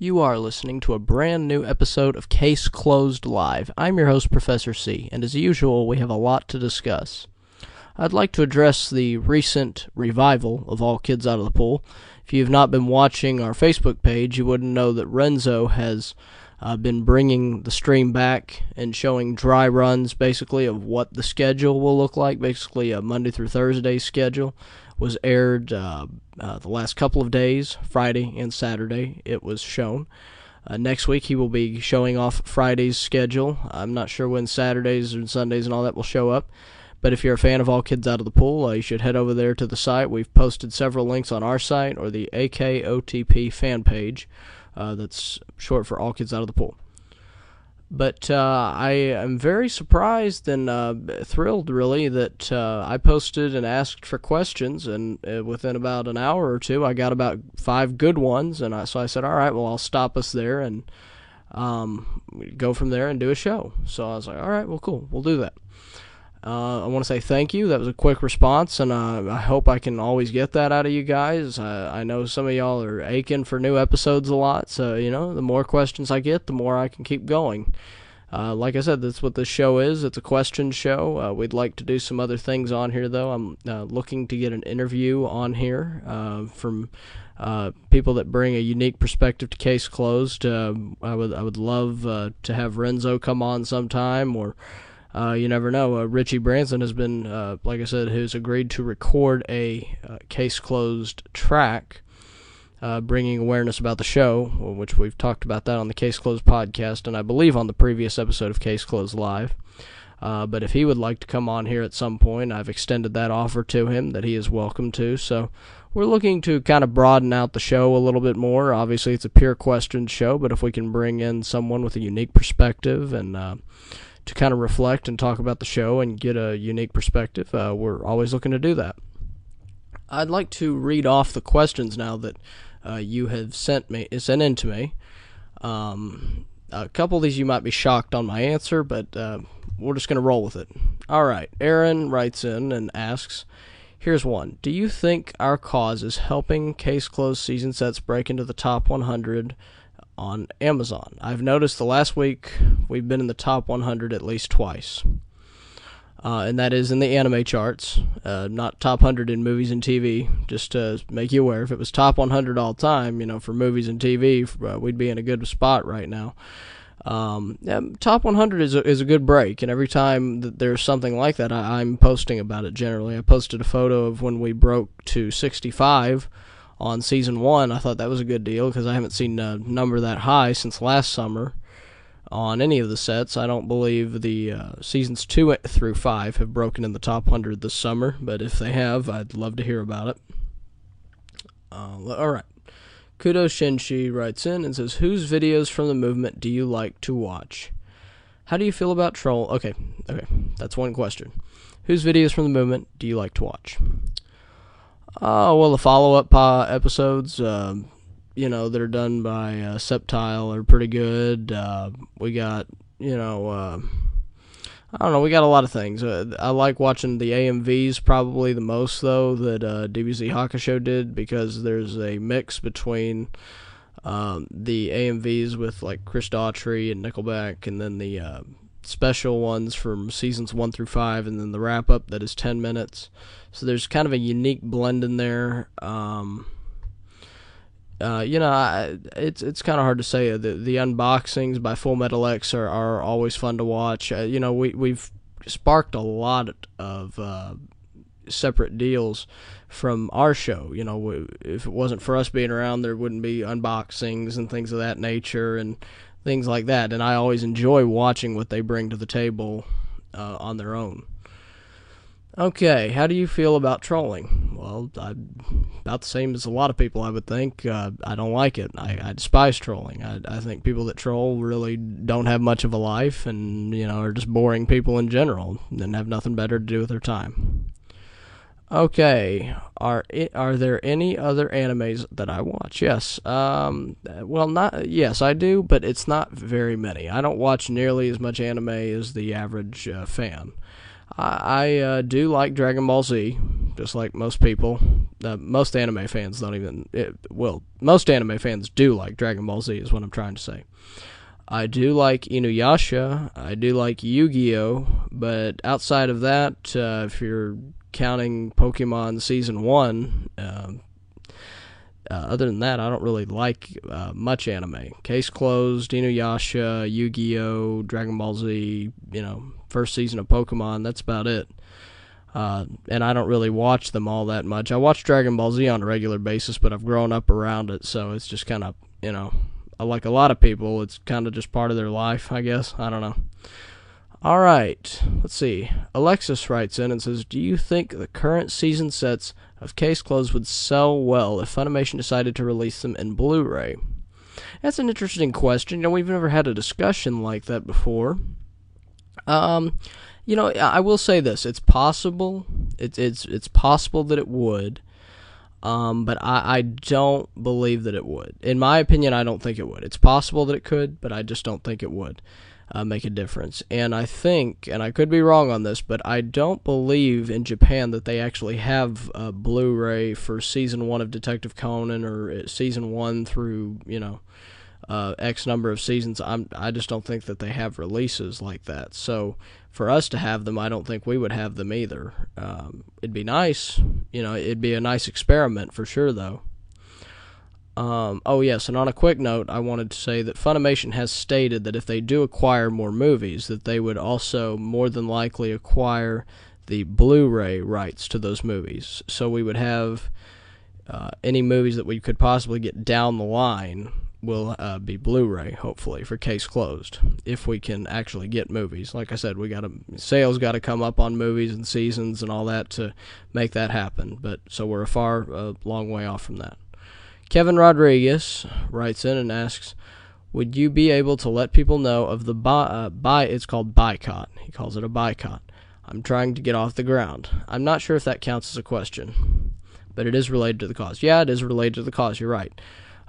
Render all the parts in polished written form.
You are listening to a brand new episode of Case Closed Live. I'm your host, Professor C, and as usual, we have a lot to discuss. I'd like to address the recent revival of All Kids Out of the Pool. If you have not been watching our Facebook page, you wouldn't know that Renzo has been bringing the stream back and showing dry runs, basically, of what the schedule will look like. Basically, a Monday through Thursday schedule was aired the last couple of days, Friday and Saturday. It was shown. Next week he will be showing off Friday's schedule. I'm not sure when Saturdays and Sundays and all that will show up. But if you're a fan of All Kids Out of the Pool, you should head over there to the site. We've posted several links on our site or the AKOTP fan page. That's short for All Kids Out of the Pool. But I am very surprised and thrilled, really, that I posted and asked for questions, and within about an hour or two, I got about 5 good ones, and so I said, all right, well, I'll stop us there and go from there and do a show. So I was like, all right, well, cool, we'll do that. I want to say thank you. That was a quick response, and I hope I can always get that out of you guys. I know some of y'all are aching for new episodes a lot, so, the more questions I get, the more I can keep going. Like I said, that's what this show is. It's a question show. We'd like to do some other things on here, though. I'm looking to get an interview on here from people that bring a unique perspective to Case Closed. I would love to have Renzo come on sometime, or you never know. Richie Branson has been, like I said, who's agreed to record a Case Closed track, bringing awareness about the show, which we've talked about that on the Case Closed podcast, and I believe on the previous episode of Case Closed Live. But if he would like to come on here at some point, I've extended that offer to him that he is welcome to. So we're looking to kind of broaden out the show a little bit more. Obviously, it's a pure question show, but if we can bring in someone with a unique perspective and to kind of reflect and talk about the show and get a unique perspective, we're always looking to do that. I'd like to read off the questions now that you have sent in to me. A couple of these you might be shocked on my answer, but we're just going to roll with it. All right, Aaron writes in and asks, here's one. Do you think our cause is helping Case Closed season sets break into the top 100 on Amazon? I've noticed the last week we've been in the top 100 at least twice. And that is in the anime charts, not top 100 in movies and TV, just to make you aware. If it was top 100 all time, for movies and TV, we'd be in a good spot right now. Top 100 is a good break, and every time that there's something like that, I'm posting about it generally. I posted a photo of when we broke to 65 on Season 1. I thought that was a good deal, because I haven't seen a number that high since last summer on any of the sets. I don't believe the Seasons 2 through 5 have broken in the top 100 this summer, but if they have, I'd love to hear about it. Alright. Kudo Shinshi writes in and says, whose videos from the movement do you like to watch? How do you feel about troll? Okay, that's one question. Whose videos from the movement do you like to watch? Well, the follow-up episodes, that are done by Septile are pretty good. We got, I don't know, we got a lot of things. I like watching the AMVs probably the most, though, that DBZ Hakusho did, because there's a mix between the AMVs with, like, Chris Daughtry and Nickelback, and then the special ones from Seasons 1 through 5, and then the wrap-up that is 10 minutes. So there's kind of a unique blend in there. It's kind of hard to say. The unboxings by Full Metal X are always fun to watch. We've sparked a lot of separate deals from our show. If it wasn't for us being around, there wouldn't be unboxings and things of that nature and things like that. And I always enjoy watching what they bring to the table on their own. Okay, how do you feel about trolling? Well, I'm about the same as a lot of people, I would think. I don't like it. I despise trolling. I think people that troll really don't have much of a life and, are just boring people in general and have nothing better to do with their time. Okay, are there any other animes that I watch? Yes. Yes, I do, but it's not very many. I don't watch nearly as much anime as the average fan. I do like Dragon Ball Z. just like most people. Most anime fans don't even... most anime fans do like Dragon Ball Z, is what I'm trying to say. I do like Inuyasha. I do like Yu-Gi-Oh! But outside of that, if you're counting Pokemon Season 1... other than that, I don't really like much anime. Case Closed, Inuyasha, Yu-Gi-Oh!, Dragon Ball Z, first season of Pokemon, that's about it. And I don't really watch them all that much. I watch Dragon Ball Z on a regular basis, but I've grown up around it, so it's just kind of, like a lot of people, it's kind of just part of their life, I guess. I don't know. All right, let's see. Alexis writes in and says, do you think the current season sets of Case Closed would sell well if Funimation decided to release them in Blu-ray? That's an interesting question. We've never had a discussion like that before. I will say this. It's possible. It's possible that it would. But I don't believe that it would. In my opinion, I don't think it would. It's possible that it could, but I just don't think it would make a difference. And I think, and I could be wrong on this, but I don't believe in Japan that they actually have a Blu-ray for Season 1 of Detective Conan, or Season 1 through, X number of seasons. I just don't think that they have releases like that. So for us to have them, I don't think we would have them either. It'd be nice. It'd be a nice experiment for sure, though. Oh yes, and on a quick note, I wanted to say that Funimation has stated that if they do acquire more movies, that they would also more than likely acquire the Blu-ray rights to those movies. So we would have any movies that we could possibly get down the line will be Blu-ray, hopefully, for Case Closed, if we can actually get movies. Like I said, sales got to come up on movies and seasons and all that to make that happen. But so we're a long way off from that. Kevin Rodriguez writes in and asks, would you be able to let people know of the it's called boycott. He calls it a boycott. I'm trying to get off the ground. I'm not sure if that counts as a question, but it is related to the cause. Yeah, it is related to the cause. You're right.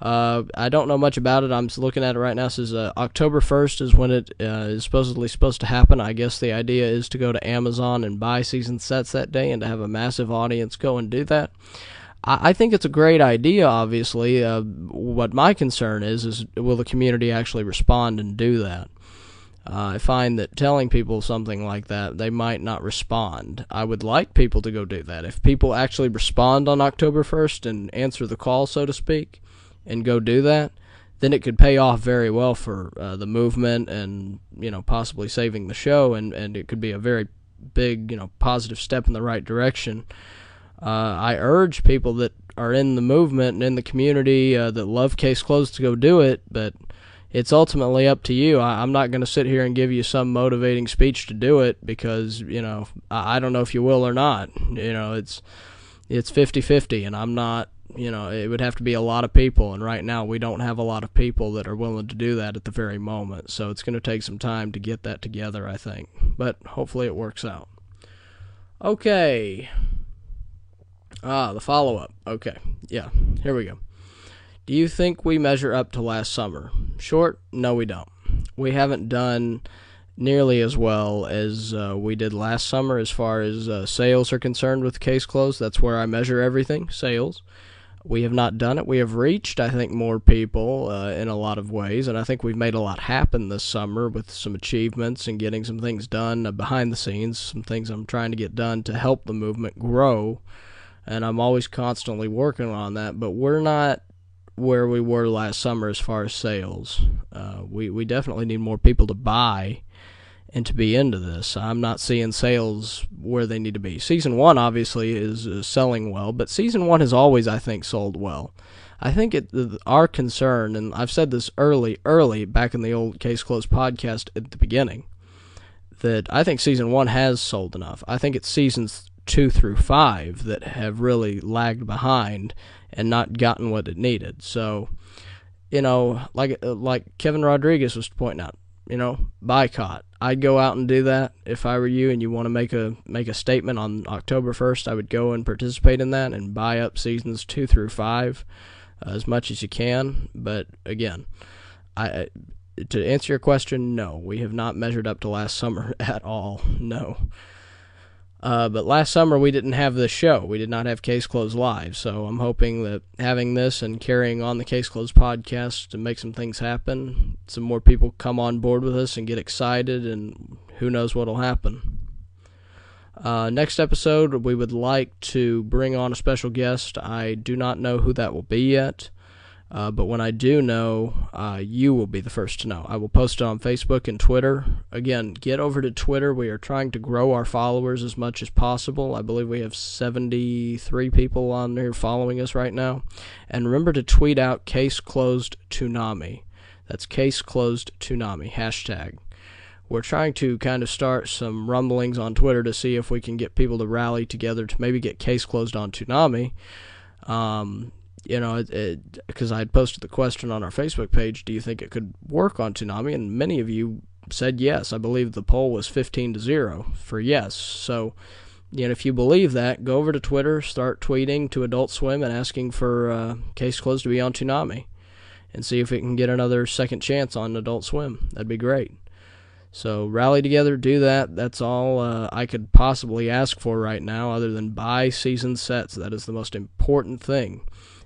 I don't know much about it. I'm looking at it right now. It says October 1st is when it is supposedly supposed to happen. I guess the idea is to go to Amazon and buy season sets that day and to have a massive audience go and do that. I think it's a great idea, obviously. What my concern is will the community actually respond and do that? I find that telling people something like that, they might not respond. I would like people to go do that. If people actually respond on October 1st and answer the call, so to speak, and go do that, then it could pay off very well for the movement and, possibly saving the show, and it could be a very big, positive step in the right direction. I urge people that are in the movement and in the community that love Case Closed to go do it, but it's ultimately up to you. I'm not going to sit here and give you some motivating speech to do it because, I don't know if you will or not. It's 50-50, and I'm not, it would have to be a lot of people, and right now we don't have a lot of people that are willing to do that at the very moment, so it's going to take some time to get that together, I think, but hopefully it works out. Okay. The follow-up. Okay, yeah, here we go. Do you think we measure up to last summer? Short, no we don't. We haven't done nearly as well as we did last summer as far as sales are concerned with Case Closed. That's where I measure everything, sales. We have not done it. We have reached, I think, more people in a lot of ways, and I think we've made a lot happen this summer with some achievements and getting some things done behind the scenes, some things I'm trying to get done to help the movement grow. And I'm always constantly working on that, but we're not where we were last summer as far as sales. We definitely need more people to buy and to be into this. I'm not seeing sales where they need to be. Season 1 obviously is selling well, but Season 1 has always, I think, sold well. I think our concern, and I've said this early back in the old Case Closed podcast at the beginning, that I think Season 1 has sold enough. I think it's Seasons 2 through 5 that have really lagged behind and not gotten what it needed. So, like Kevin Rodriguez was pointing out, boycott. I'd go out and do that if I were you, and you want to make a statement on October 1st. I would go and participate in that and buy up seasons 2 through 5 as much as you can. But again, to answer your question, no, we have not measured up to last summer at all. No. But last summer we didn't have this show. We did not have Case Closed Live, so I'm hoping that having this and carrying on the Case Closed podcast to make some things happen, some more people come on board with us and get excited, and who knows what will happen. Next episode, we would like to bring on a special guest. I do not know who that will be yet. But when I do know, you will be the first to know. I will post it on Facebook and Twitter. Again, get over to Twitter. We are trying to grow our followers as much as possible. I believe we have 73 people on there following us right now. And remember to tweet out Case Closed Toonami. That's Case Closed Toonami, hashtag. We're trying to kind of start some rumblings on Twitter to see if we can get people to rally together to maybe get Case Closed on Toonami. Because I had posted the question on our Facebook page, do you think it could work on Toonami? And many of you said yes. I believe the poll was 15-0 for yes. So, if you believe that, go over to Twitter, start tweeting to Adult Swim and asking for Case Closed to be on Toonami, and see if it can get another second chance on Adult Swim. That'd be great. So rally together, do that. That's all I could possibly ask for right now, other than buy season sets. That is the most important thing.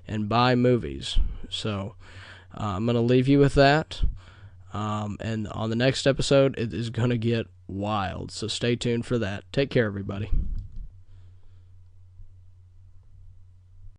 And buy movies. So I'm going to leave you with that. And on the next episode, it is going to get wild. So stay tuned for that. Take care, everybody.